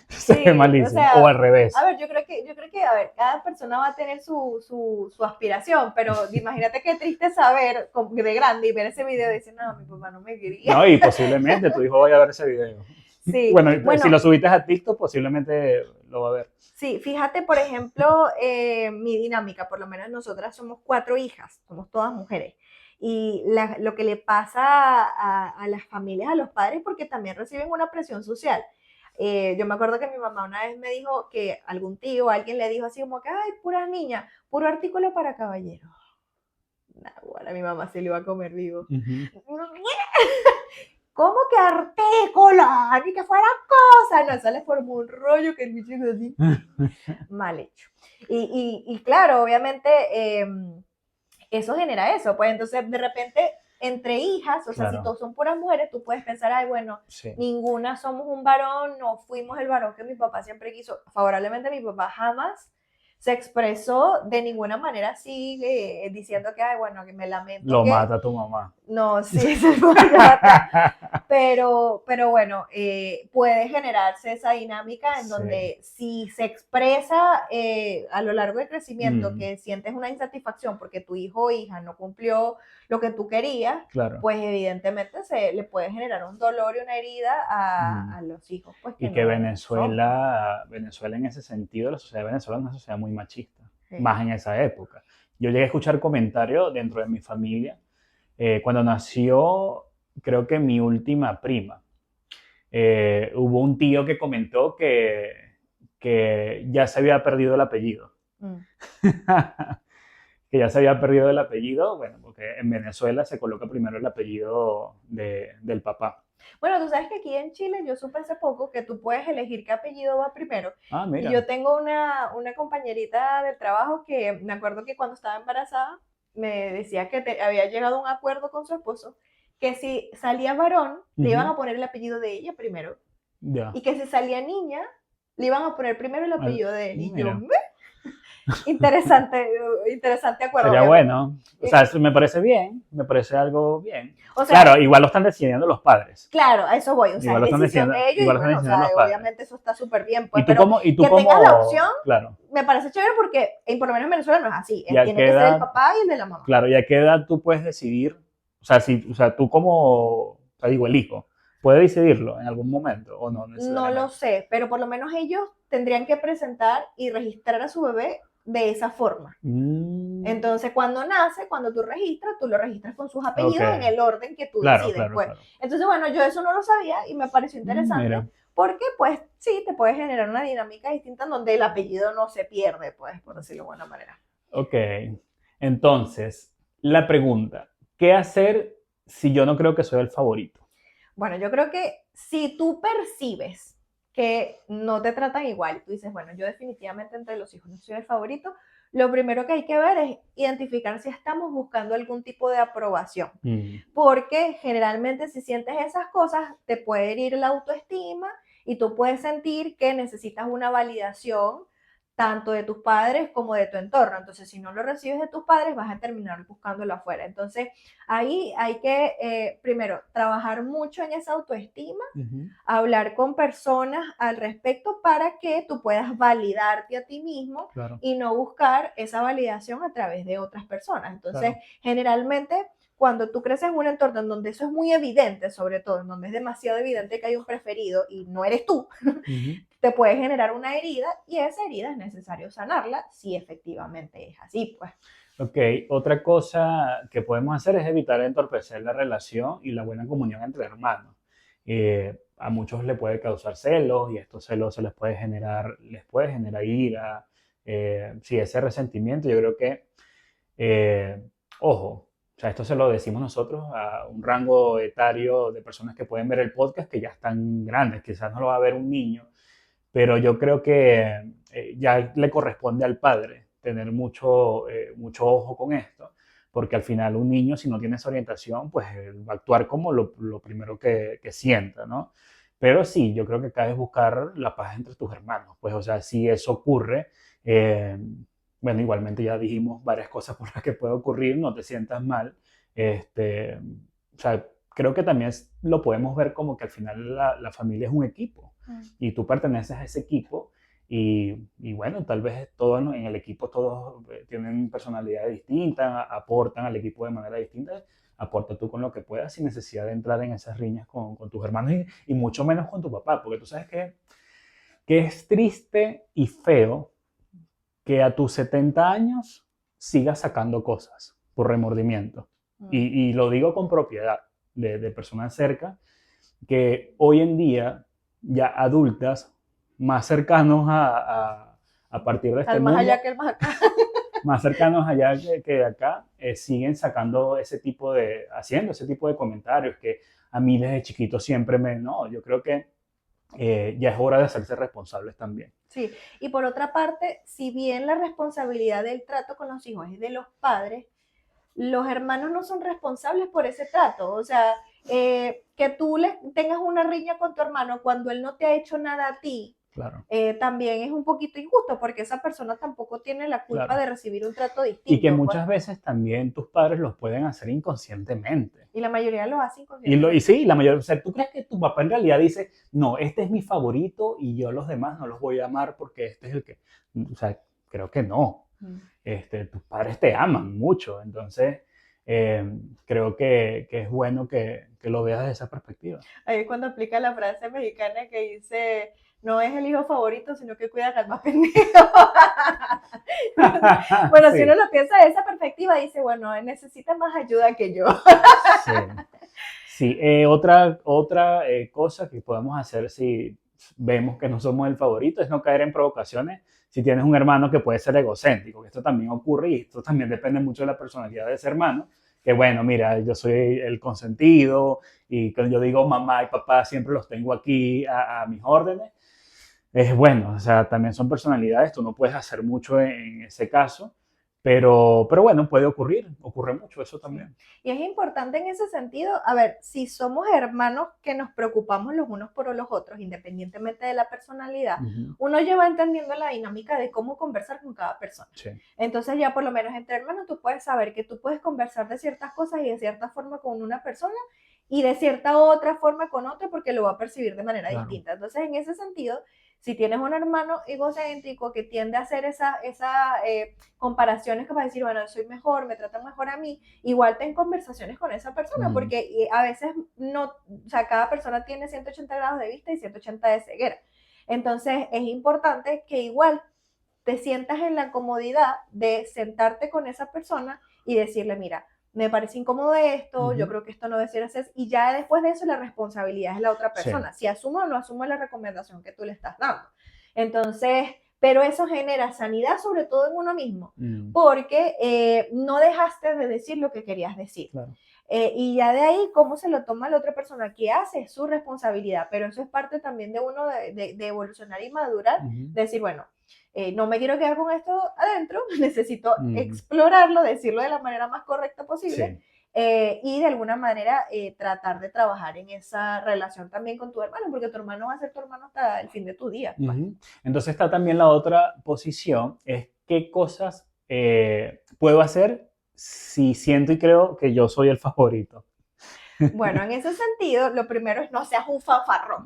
Se ven Sí, o malísimos. O sea, al a revés. ver, yo creo que, a ver, cada persona va a tener su aspiración, pero imagínate qué triste saber de grande y ver ese video y decir, no, mi papá no me quería. No, y posiblemente tu hijo vaya a ver ese video. Sí, Bueno, si lo bueno, subiste a TikTok, posiblemente lo va a ver. sí, fíjate, por ejemplo, mi dinámica, por lo menos nosotras somos cuatro hijas, somos todas mujeres. Y lo que le pasa a las familias, a los padres, porque también reciben una presión social. Yo me acuerdo que mi mamá una vez me dijo que algún tío o alguien le dijo así como que, ay, puras niñas, puro artículo para caballeros. Nah, bueno, a mi mamá se le iba a comer vivo. Uh -huh. ¿Cómo que artículo? Ni que fuera cosa. No, eso le formó un rollo que el bicho es así mal hecho. Y claro, obviamente eso genera eso, pues entonces de repente entre hijas, o sea, si Claro, todos son puras mujeres, tú puedes pensar, ay, bueno, sí, ninguna somos un varón, no fuimos el varón que mi papá siempre quiso. Favorablemente mi papá jamás se expresó de ninguna manera así, diciendo que, ay, bueno, que me lamento lo que, mata tu mamá. no, sí, se mata, pero bueno, puede generarse esa dinámica en Sí. donde si se expresa a lo largo del crecimiento Mm, que sientes una insatisfacción porque tu hijo o hija no cumplió lo que tú querías, claro. pues evidentemente se le puede generar un dolor y una herida Mm. a los hijos, pues que Y que no son. Venezuela en ese sentido, la sociedad venezolana es una sociedad muy machista, Sí. más en esa época. yo llegué a escuchar comentarios dentro de mi familia cuando nació, creo que mi última prima. Hubo un tío que comentó que ya se había perdido el apellido. Mm. Que ya se había perdido el apellido, bueno, porque en Venezuela se coloca primero el apellido del papá. Bueno, tú sabes que aquí en Chile yo supe hace poco que tú puedes elegir qué apellido va primero. Ah, Y mira. yo tengo una compañerita del trabajo que me acuerdo que cuando estaba embarazada me decía que había llegado a un acuerdo con su esposo que si salía varón le iban Ujú. a poner el apellido de ella primero Ya. y que si salía niña le iban a poner primero el apellido de él. Y yo, Mira. interesante, interesante acuerdo, Sería obviamente. bueno. O sea, eso me parece bien, me parece algo bien. O sea, Claro, igual lo están decidiendo los padres. claro, a eso voy, o sea, Igual es lo están decisión diciendo, de ellos y igual lo están bueno, o diciendo sea, los padres. obviamente eso está súper bien, pues, Y tú pero como, y tú que tengas la opción, como, claro, me parece chévere porque por lo menos en Venezuela no es así, ya tiene que ser el queda, papá y el de la mamá. claro, ya qué edad tú puedes decidir, o sea, si, o sea, tú como, o sea, digo, el hijo, puede decidirlo en algún momento o no No lo necesariamente. sé, pero por lo menos ellos tendrían que presentar y registrar a su bebé de esa forma. Mm, Entonces, cuando nace, cuando tú registras, tú lo registras con sus ok, apellidos en el orden que tú claro, decides, claro, pues. claro. Entonces, bueno, yo eso no lo sabía y me pareció interesante Mira, porque, pues, sí, te puede generar una dinámica distinta en donde el apellido no se pierde, pues, por decirlo de buena manera. ok. Entonces, la pregunta, ¿qué hacer si yo no creo que soy el favorito? Bueno, yo creo que si tú percibes que no te tratan igual, tú dices, bueno, yo definitivamente entre los hijos no soy el favorito, lo primero que hay que ver es identificar si estamos buscando algún tipo de aprobación. Mm, Porque generalmente si sientes esas cosas, te puede herir la autoestima y tú puedes sentir que necesitas una validación tanto de tus padres como de tu entorno. Entonces, si no lo recibes de tus padres, vas a terminar buscándolo afuera. Entonces, ahí hay que, primero, trabajar mucho en esa autoestima, ujú, hablar con personas al respecto para que tú puedas validarte a ti mismo claro, y no buscar esa validación a través de otras personas. Entonces, claro. generalmente, cuando tú creces en un entorno en donde eso es muy evidente, sobre todo en donde es demasiado evidente que hay un preferido y no eres tú, Ujú. te puede generar una herida y esa herida es necesario sanarla si efectivamente es así, pues. Ok, otra cosa que podemos hacer es evitar entorpecer la relación y la buena comunión entre hermanos. A muchos le puede causar celos y estos celos les puede generar ira, sí, ese resentimiento. Yo creo que, eh, ojo, o sea, esto se lo decimos nosotros a un rango etario de personas que pueden ver el podcast que ya están grandes, quizás no lo va a ver un niño, pero yo creo que ya le corresponde al padre tener mucho ojo con esto, porque al final un niño, si no tiene esa orientación, pues va a actuar como lo primero que sienta, ¿no? Pero sí, yo creo que acá es buscar la paz entre tus hermanos, pues, o sea, si eso ocurre, eh, bueno, igualmente ya dijimos varias cosas por las que puede ocurrir, no te sientas mal, este, o sea, creo que también lo podemos ver como que al final la familia es un equipo y tú perteneces a ese equipo y bueno, tal vez todos en el equipo todos tienen personalidades distintas, aportan al equipo de manera distinta, aporta tú con lo que puedas sin necesidad de entrar en esas riñas con tus hermanos y mucho menos con tu papá, porque tú sabes que es triste y feo que a tus 70 años sigas sacando cosas por remordimiento. Y lo digo con propiedad de personas cerca que hoy en día, ya adultas, más cercanos a partir de este Al más allá mundo, que el más acá. más cercanos allá que de acá, siguen haciendo ese tipo de comentarios que a mí desde chiquito siempre no, yo creo que ya es hora de hacerse responsables también. Sí, y por otra parte, si bien la responsabilidad del trato con los hijos es de los padres, los hermanos no son responsables por ese trato. O sea, que tú tengas una riña con tu hermano cuando él no te ha hecho nada a ti, Claro, también es un poquito injusto porque esa persona tampoco tiene la culpa claro. de recibir un trato Y que distinto, pues. muchas veces también tus padres los pueden hacer inconscientemente. Y la mayoría lo hace Y inconscientemente. sí, la mayoría, o sea, ¿tú crees que tu papá en realidad dice, no, este es mi favorito y yo a los demás no los voy a amar porque este es el que, o sea, creo que no. Tus padres te aman mucho, entonces creo que es bueno que lo veas desde esa perspectiva. Ahí es cuando aplica la frase mexicana que dice, no es el hijo favorito, sino que cuida al más pendejo. Bueno, si uno Sí, lo piensa de esa perspectiva, dice, bueno, él necesita más ayuda que yo. sí. Sí, otra cosa que podemos hacer si vemos que no somos el favorito es no caer en provocaciones si tienes un hermano que puede ser egocéntrico, que esto también ocurre y esto también depende mucho de la personalidad de ese hermano, que bueno, mira, yo soy el consentido y cuando yo digo mamá y papá siempre los tengo aquí a mis órdenes. Es bueno, o sea, también son personalidades, tú no puedes hacer mucho en ese caso, pero bueno, puede ocurrir, ocurre mucho eso Sí. también. Y es importante en ese sentido, a ver, si somos hermanos que nos preocupamos los unos por los otros, independientemente de la personalidad, Ujú, uno ya va entendiendo la dinámica de cómo conversar con cada persona. sí. Entonces ya por lo menos entre hermanos tú puedes saber que tú puedes conversar de ciertas cosas y de cierta forma con una persona y de cierta otra forma con otra porque lo va a percibir de manera Claro. distinta. Entonces en ese sentido, si tienes un hermano egocéntrico que tiende a hacer esa comparaciones que va a decir, bueno, soy mejor, me tratan mejor a mí, igual ten conversaciones con esa persona, Mm, porque a veces no, o sea, cada persona tiene 180 grados de vista y 180 de ceguera. Entonces es importante que igual te sientas en la comodidad de sentarte con esa persona y decirle, mira, me parece incómodo esto, yo ujú, creo que esto no debe ser, y ya después de eso la responsabilidad es la otra sí. persona, si asumo o no asumo la recomendación que tú le estás dando. Entonces, pero eso genera sanidad sobre todo en uno mismo, Mm, porque no dejaste de decir lo que querías decir. claro. Y ya de ahí, cómo se lo toma la otra persona, qué hace, es su responsabilidad, pero eso es parte también de uno de evolucionar y madurar, Ujú, de decir, bueno, no me quiero quedar con esto adentro, necesito ujú, explorarlo, decirlo de la manera más correcta posible sí. y de alguna manera tratar de trabajar en esa relación también con tu hermano, porque tu hermano va a ser tu hermano hasta el fin de tu día. Pues. Ujú. Entonces está también la otra posición, es qué cosas puedo hacer si siento y creo que yo soy el favorito. Bueno, en ese sentido, lo primero es no seas un fanfarrón.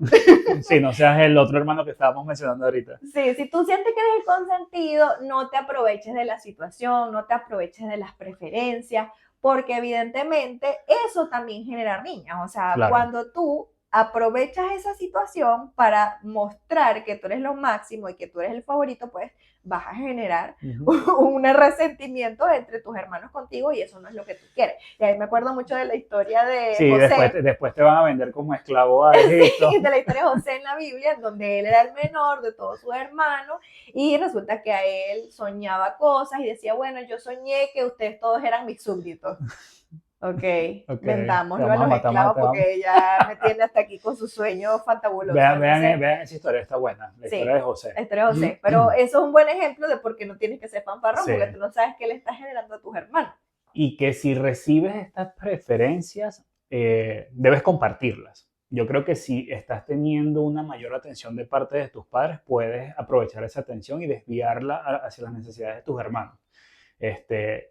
Sí, no seas el otro hermano que estábamos mencionando ahorita. Sí, si tú sientes que eres el consentido, no te aproveches de la situación, no te aproveches de las preferencias, porque evidentemente eso también genera riñas. O sea, Claro. cuando tú aprovechas esa situación para mostrar que tú eres lo máximo y que tú eres el favorito, pues vas a generar Ujú. un resentimiento entre tus hermanos contigo y eso no es lo que tú quieres. Y ahí me acuerdo mucho de la historia de Sí, José, después te van a vender como esclavo a sí, Egipto. de la historia de José en la Biblia, donde él era el menor de todos sus hermanos y resulta que a él soñaba cosas y decía, bueno, yo soñé que ustedes todos eran mis súbditos. Ok, Ok, te vendámoslo a vamos a los matar, esclavos te vamos. porque ya me tiene hasta aquí con sus sueños fantabulosos. Entonces, Vean esa historia, está buena, la historia de sí, José. la historia de José. Pero eso es un buen ejemplo de por qué no tienes que ser fanfarrón, Sí. porque tú no sabes qué le estás generando a tus hermanos. Y que si recibes estas preferencias, debes compartirlas. Yo creo que si estás teniendo una mayor atención de parte de tus padres, puedes aprovechar esa atención y desviarla hacia las necesidades de tus hermanos.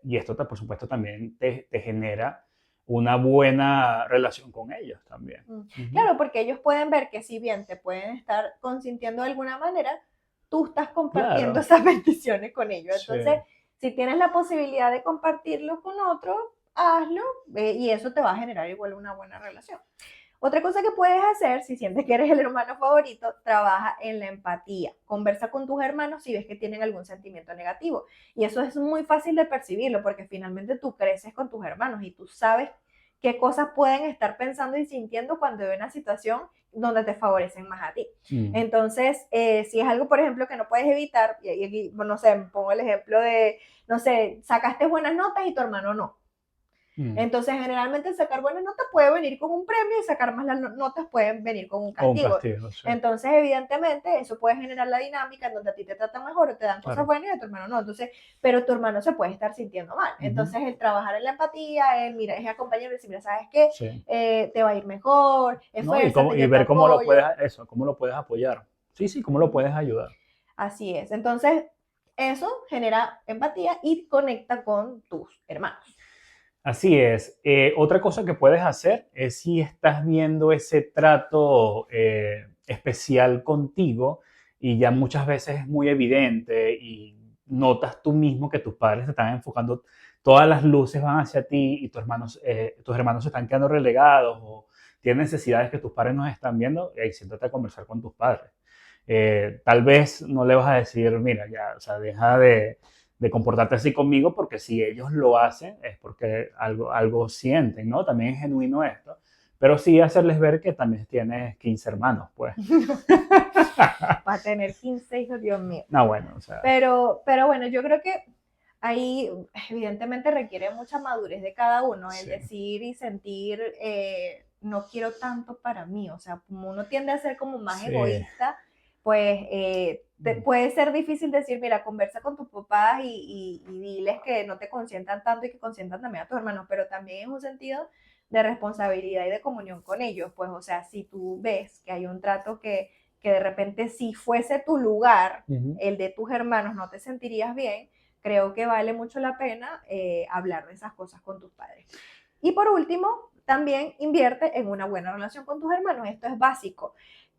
Y esto, por supuesto, también te genera una buena relación con ellos también. Mm. Ujú. Claro, porque ellos pueden ver que si bien te pueden estar consintiendo de alguna manera, tú estás compartiendo Claro, esas bendiciones con ellos. sí. Entonces, si tienes la posibilidad de compartirlo con otro, hazlo y eso te va a generar igual una buena relación. Otra cosa que puedes hacer, si sientes que eres el hermano favorito, trabaja en la empatía. Conversa con tus hermanos si ves que tienen algún sentimiento negativo. Y eso es muy fácil de percibirlo porque finalmente tú creces con tus hermanos y tú sabes qué cosas pueden estar pensando y sintiendo cuando hay una situación donde te favorecen más a ti. Mm, Entonces, si es algo, por ejemplo, que no puedes evitar, y aquí, no sé, pongo el ejemplo de, no sé, sacaste buenas notas y tu hermano no. mm. Entonces, generalmente sacar buenas notas puede venir con un premio y sacar más las notas pueden venir con un O un castigo. castigo, sí. Entonces, evidentemente, eso puede generar la dinámica en donde a ti te tratan mejor o te dan cosas Claro. buenas y a tu hermano no. Entonces, pero tu hermano se puede estar sintiendo mal. Ujú. Entonces, el trabajar en la empatía, el mira, es acompañar y decir, mira, ¿sabes qué? Sí. Te va a ir mejor, ¿No? esfuérzate, Y yo te ver cómo lo puedes, apoyo. eso, cómo lo puedes apoyar. Sí, sí, cómo lo Ujú. puedes ayudar. Así es. Entonces, eso genera empatía y conecta con tus hermanos. Así es. Otra cosa que puedes hacer es si estás viendo ese trato especial contigo y ya muchas veces es muy evidente y notas tú mismo que tus padres te están enfocando, todas las luces van hacia ti y tus hermanos se están quedando relegados o tienen necesidades que tus padres no están viendo, y ahí siéntate a conversar con tus padres. Tal vez no le vas a decir, mira, ya, o sea, deja de comportarte así conmigo, porque si ellos lo hacen es porque algo sienten, ¿no? También es genuino esto. Pero sí hacerles ver que también tienes 15 hermanos, pues. Para tener 15 hijos, Dios mío. No, bueno, o sea. Pero bueno, yo creo que ahí evidentemente requiere mucha madurez de cada uno, el Sí. decir y sentir, no quiero tanto para mí, o sea, como uno tiende a ser como más Sí. egoísta, pues puede ser difícil decir, mira, conversa con tus papás y diles que no te consientan tanto y que consientan también a tus hermanos, pero también es un sentido de responsabilidad y de comunión con ellos, pues, o sea, si tú ves que hay un trato que de repente si fuese tu lugar, el de tus hermanos, no te sentirías bien, creo que vale mucho la pena hablar de esas cosas con tus padres. Y por último, también invierte en una buena relación con tus hermanos. Esto es básico.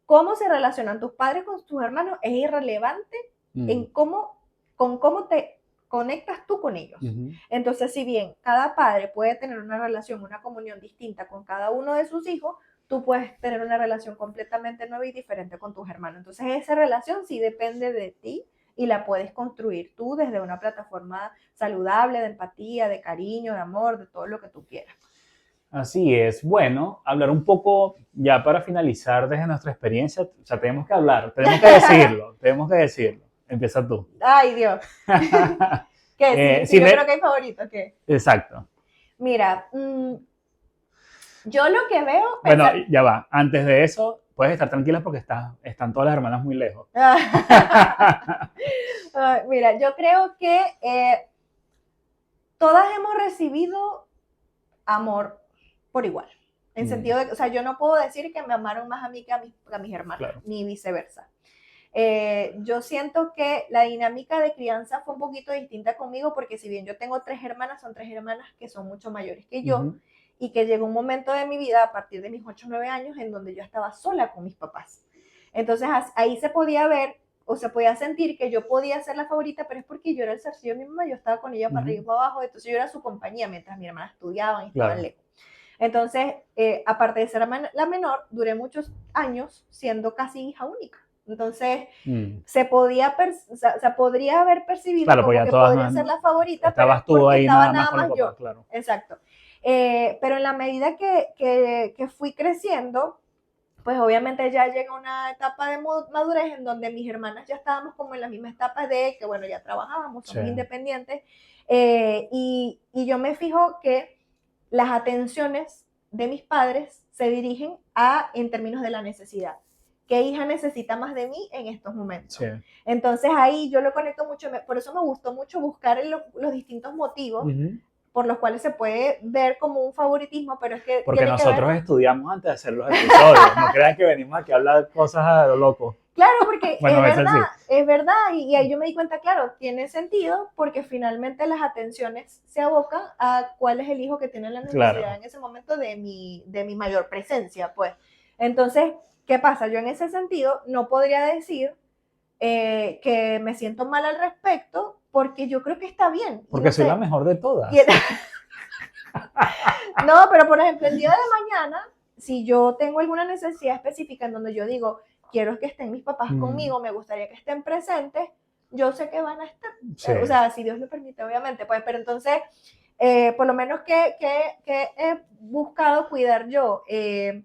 Cómo se relacionan tus padres con tus hermanos es irrelevante en con cómo te conectas tú con ellos. Entonces, si bien cada padre puede tener una relación, una comunión distinta con cada uno de sus hijos, tú puedes tener una relación completamente nueva y diferente con tus hermanos. Entonces, esa relación sí depende de ti y la puedes construir tú desde una plataforma saludable, de empatía, de cariño, de amor, de todo lo que tú quieras. Así es. Bueno, hablar un poco, ya para finalizar desde nuestra experiencia, o sea, tenemos que hablar, tenemos que decirlo, tenemos que decirlo. Empieza tú. Ay, Dios. ¿Qué? Sí, yo creo que hay favoritos, ¿qué? Exacto. Mira, yo lo que veo... Bueno, ya va. Antes de eso, puedes estar tranquila porque están todas las hermanas muy lejos. Mira, yo creo que todas hemos recibido amor por igual. En sentido de, o sea, yo no puedo decir que me amaron más a mí que a mis hermanos, claro, ni viceversa. Yo siento que la dinámica de crianza fue un poquito distinta conmigo, porque si bien yo tengo 3 hermanas, son 3 hermanas que son mucho mayores que yo, y que llegó un momento de mi vida a partir de mis 8 o 9 años en donde yo estaba sola con mis papás. Entonces ahí se podía ver o se podía sentir que yo podía ser la favorita, pero es porque yo era el zarcillo de mi mamá, yo estaba con ella para arriba y para abajo, entonces yo era su compañía mientras mi hermana estudiaban y estaban lejos. Entonces, aparte de ser la menor, duré muchos años siendo casi hija única. Entonces, se podría podría haber percibido, claro, como que podría ser la favorita, estabas pero tú ahí estaba nada más yo. Papá, claro. Exacto. Pero en la medida que fui creciendo, pues obviamente ya llega una etapa de madurez en donde mis hermanas ya estábamos como en las mismas etapas de que, bueno, ya trabajábamos, somos independientes, y yo me fijo que las atenciones de mis padres se dirigen en términos de la necesidad. ¿Qué hija necesita más de mí en estos momentos? Sí. Entonces ahí yo lo conecto mucho, por eso me gustó mucho buscar los distintos motivos por los cuales se puede ver como un favoritismo, pero es que... Porque nosotros estudiamos antes de hacer los episodios, no crean que venimos aquí a hablar cosas a lo loco. Claro, porque bueno, es verdad, y ahí yo me di cuenta, claro, tiene sentido, porque finalmente las atenciones se abocan a cuál es el hijo que tiene la necesidad en ese momento de mi mayor presencia, pues. Entonces, ¿qué pasa? Yo en ese sentido no podría decir que me siento mal al respecto, porque yo creo que está bien. Porque no soy la mejor de todas. No, pero por ejemplo, el día de mañana, si yo tengo alguna necesidad específica en donde yo digo, quiero que estén mis papás conmigo, me gustaría que estén presentes, yo sé que van a estar. Sí. O sea, si Dios lo permite, obviamente. Pues, pero entonces, por lo menos que he buscado cuidar yo, que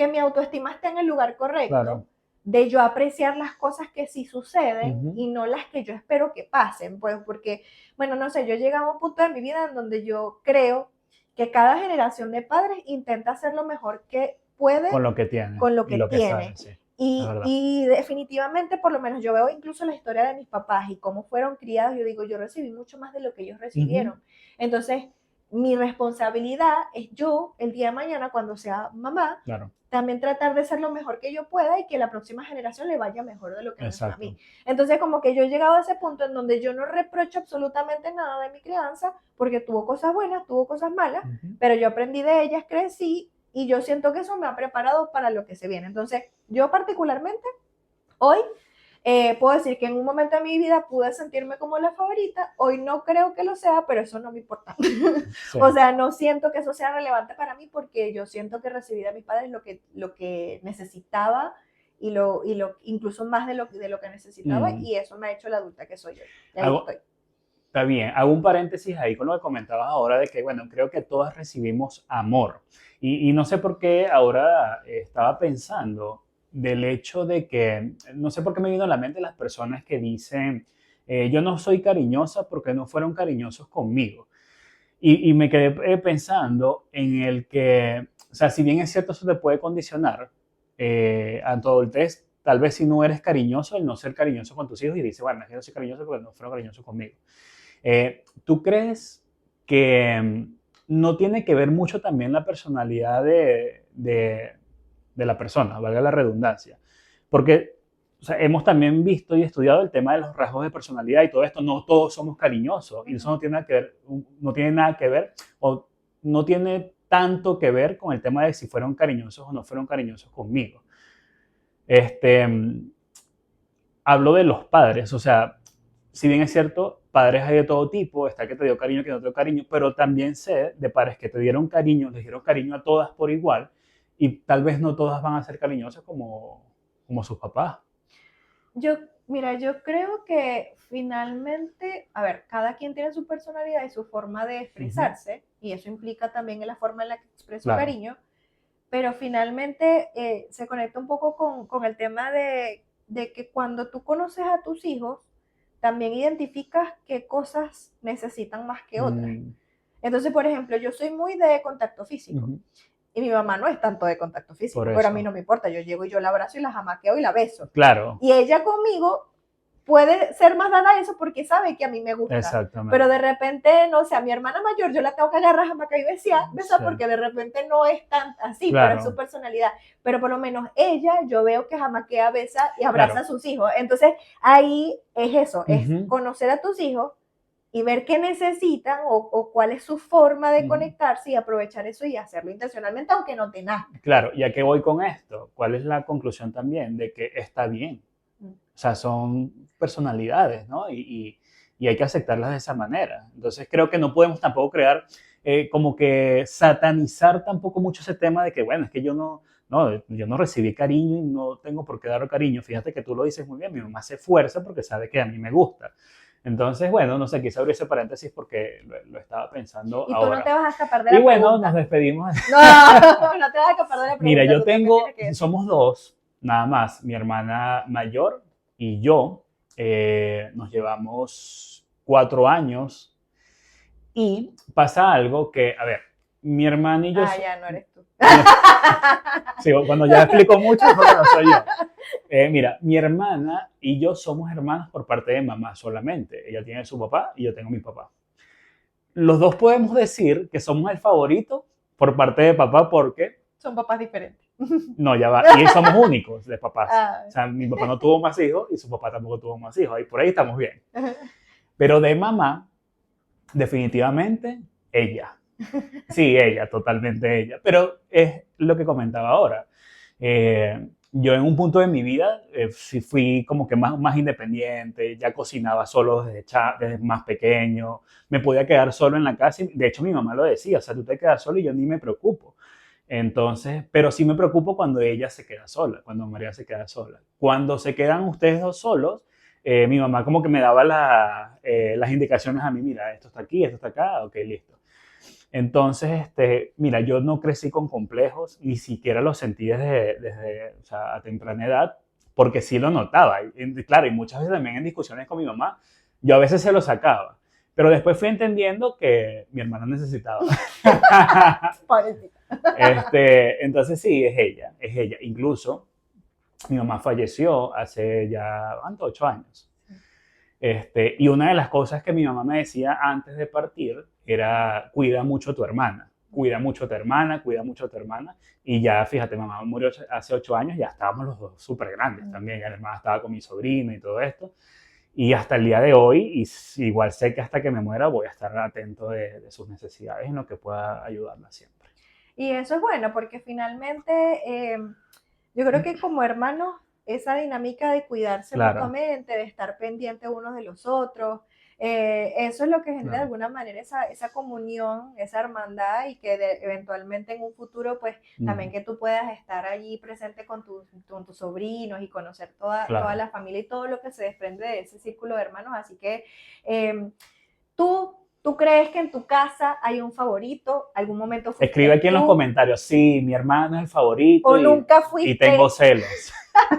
mi autoestima esté en el lugar correcto, claro, de yo apreciar las cosas que sí suceden y no las que yo espero que pasen, pues porque, bueno, no sé, yo llegué a un punto de mi vida en donde yo creo que cada generación de padres intenta hacer lo mejor que puede con lo que tiene. Con lo que tiene. Sabe, sí. Y definitivamente, por lo menos yo veo incluso la historia de mis papás y cómo fueron criados, yo digo, yo recibí mucho más de lo que ellos recibieron. Entonces, mi responsabilidad es yo, el día de mañana, cuando sea mamá, claro, también tratar de ser lo mejor que yo pueda y que la próxima generación le vaya mejor de lo que me fue a mí. Entonces, como que yo he llegado a ese punto en donde yo no reprocho absolutamente nada de mi crianza, porque tuvo cosas buenas, tuvo cosas malas, pero yo aprendí de ellas, crecí, y yo siento que eso me ha preparado para lo que se viene. Entonces, yo particularmente, hoy, puedo decir que en un momento de mi vida pude sentirme como la favorita, hoy no creo que lo sea, pero eso no me importa. Sí. O sea, no siento que eso sea relevante para mí porque yo siento que recibí de mis padres lo que necesitaba incluso más de lo que necesitaba, Mm. y eso me ha hecho la adulta que soy hoy. Y ahí Hago, estoy. Está bien, hago un paréntesis ahí con lo que comentabas ahora de que, bueno, creo que todas recibimos amor. Y no sé por qué ahora estaba pensando del hecho de que, no sé por qué me vino a la mente las personas que dicen, yo no soy cariñosa porque no fueron cariñosos conmigo. Y me quedé pensando en el que, o sea, si bien es cierto, eso te puede condicionar a tu adultez, tal vez si no eres cariñoso, el no ser cariñoso con tus hijos y dices, bueno, es que no soy cariñoso porque no fueron cariñosos conmigo. ¿Tú crees que no tiene que ver mucho también la personalidad de la persona, valga la redundancia? Porque o sea, hemos también visto y estudiado el tema de los rasgos de personalidad y todo esto, no todos somos cariñosos y eso no tiene nada que ver, no tiene nada que ver o no tiene tanto que ver con el tema de si fueron cariñosos o no fueron cariñosos conmigo. Este, hablo de los padres, o sea, si bien es cierto, padres hay de todo tipo, está el que te dio cariño, que no te dio cariño, pero también sé de padres que te dieron cariño, les dieron cariño a todas por igual, y tal vez no todas van a ser cariñosas como sus papás. Mira, yo creo que finalmente, a ver, cada quien tiene su personalidad y su forma de Ujú. expresarse, y eso implica también en la forma en la que expreso Claro. cariño, pero finalmente se conecta un poco con el tema de que cuando tú conoces a tus hijos, también identificas qué cosas necesitan más que otras. Mm, Entonces, por ejemplo, yo soy muy de contacto físico ujú. y mi mamá no es tanto de contacto Por físico, pero a mí eso. no me importa, yo llego y yo la abrazo y la jamaqueo y la beso. Claro, Y ella conmigo puede ser más dada a eso porque sabe que a mí me gusta. Pero exactamente. de repente, no sé, a mi hermana mayor yo la tengo que agarrar, jamaca y besar Sí, porque de repente no es tan así, pero es su claro, personalidad. Pero por lo menos ella, yo veo que jamaquea, besa y abraza a claro. sus hijos. Entonces ahí es eso, es Ujú, conocer a tus hijos y ver qué necesitan o cuál es su forma de ujú. conectarse y aprovechar eso y hacerlo intencionalmente, aunque no te nazca. Claro, ¿y a qué voy con esto? ¿Cuál es la conclusión también? De que está bien. O sea, son personalidades, ¿no? Y hay que aceptarlas de esa manera. Entonces creo que no podemos tampoco crear, como que satanizar tampoco mucho ese tema de que, bueno, es que yo no recibí cariño y no tengo por qué dar cariño. Fíjate que tú lo dices muy bien, mi mamá se esfuerza porque sabe que a mí me gusta. Entonces, bueno, no sé, quise abrir ese paréntesis porque lo estaba pensando Y tú no te ahora. vas a escapar de Y la bueno, nos pregunta. despedimos. No, no te vas a escapar de la Mira, pregunta, yo tú también tienes tengo, que decir. somos dos, nada más, mi hermana mayor y yo, nos llevamos 4 años y pasa algo que, a ver, mi hermana y yo, Ah, ya no eres tú. sí, cuando ya explico mucho es porque no soy yo. Mira, mi hermana y yo somos hermanos por parte de mamá solamente. Ella tiene su papá y yo tengo mi papá. Los dos podemos decir que somos el favorito por parte de papá porque Son papás diferentes. no, ya va. Y somos únicos de papás. Ah. O sea, mi papá no tuvo más hijos y su papá tampoco tuvo más hijos. Y por ahí estamos bien. Pero de mamá, definitivamente, ella. Sí, ella, totalmente ella. Pero es lo que comentaba ahora. Yo en un punto de mi vida sí fui como que más independiente, ya cocinaba solo desde más pequeño, me podía quedar solo en la casa. De hecho, mi mamá lo decía, o sea, tú te quedas solo y yo ni me preocupo. Entonces, pero sí me preocupo cuando ella se queda sola, cuando María se queda sola. Cuando se quedan ustedes dos solos, mi mamá como que me daba las indicaciones a mí, mira, esto está aquí, esto está acá, ok, listo. Entonces, mira, yo no crecí con complejos, ni siquiera los sentí desde o sea, a temprana edad, porque sí lo notaba. Y claro, y muchas veces también en discusiones con mi mamá, yo a veces se lo sacaba, pero después fui entendiendo que mi hermana necesitaba. Pobrecita. Entonces sí, es ella, es ella. Incluso mi mamá falleció hace ya, ¿cuánto? 8 años. Y una de las cosas que mi mamá me decía antes de partir era, cuida mucho a tu hermana, cuida mucho a tu hermana, cuida mucho a tu hermana. Y ya, fíjate, mamá murió hace 8 años, ya estábamos los dos súper grandes también. Ya la hermana estaba con mi sobrino y todo esto. Y hasta el día de hoy, igual sé que hasta que me muera voy a estar atento de sus necesidades en lo que pueda ayudarla siempre. Y eso es bueno porque finalmente yo creo que como hermanos esa dinámica de cuidarse Claro. mutuamente, de estar pendiente unos de los otros, Eso es lo que genera de Claro. alguna manera esa comunión, esa hermandad y que eventualmente en un futuro pues también Ujú. que tú puedas estar allí presente con tus sobrinos y conocer toda Claro. la familia y todo lo que se desprende de ese círculo de hermanos. Así que eh, tú crees que en tu casa hay un favorito, algún momento Escribe fuiste aquí en los tú comentarios, sí, mi hermano es el favorito o nunca y tengo fuiste celos.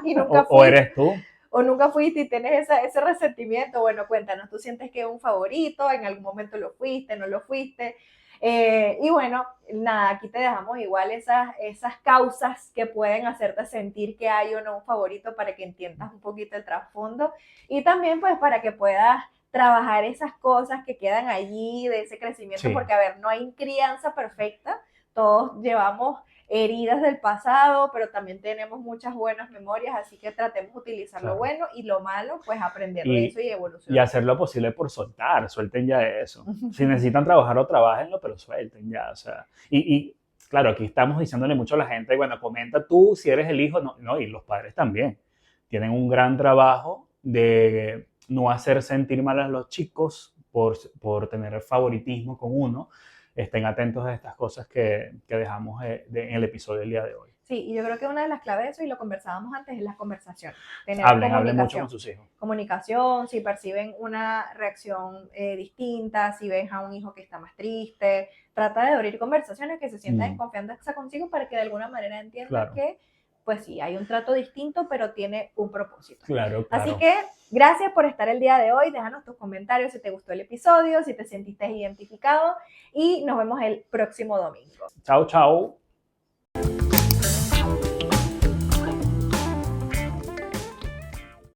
y nunca O fuiste eres tú. o nunca fuiste y tienes ese resentimiento. Bueno, cuéntanos, ¿tú sientes que es un favorito? ¿En algún momento lo fuiste, no lo fuiste? Y bueno, nada, aquí te dejamos igual esas causas que pueden hacerte sentir que hay o no un favorito para que entiendas un poquito el trasfondo y también pues para que puedas trabajar esas cosas que quedan allí de ese crecimiento, Sí, porque a ver, no hay crianza perfecta, todos llevamos heridas del pasado, pero también tenemos muchas buenas memorias, así que tratemos de utilizar lo claro. bueno y lo malo, pues aprender de eso Y, y y evolucionar. hacer lo posible por soltar, suelten ya eso. Si necesitan trabajar o trabajenlo, pero suelten ya, o sea. Claro, aquí estamos diciéndole mucho a la gente, bueno, comenta tú si eres el hijo, no, no, y los padres también. Tienen un gran trabajo de no hacer sentir mal a los chicos por tener el favoritismo con uno. Estén atentos a estas cosas que dejamos en el episodio del día de hoy. Sí, y yo creo que una de las claves de eso, y lo conversábamos antes, es las conversaciones. Tener Hablen mucho con sus hijos. comunicación, si perciben una reacción distinta, si ves a un hijo que está más triste, trata de abrir conversaciones que se sientan en Mm, confianza consigo para que de alguna manera entiendan claro, que, pues sí, hay un trato distinto, pero tiene un propósito. claro, Así claro. que gracias por estar el día de hoy, déjanos tus comentarios si te gustó el episodio, si te sentiste identificado y nos vemos el próximo domingo. Chao, chao.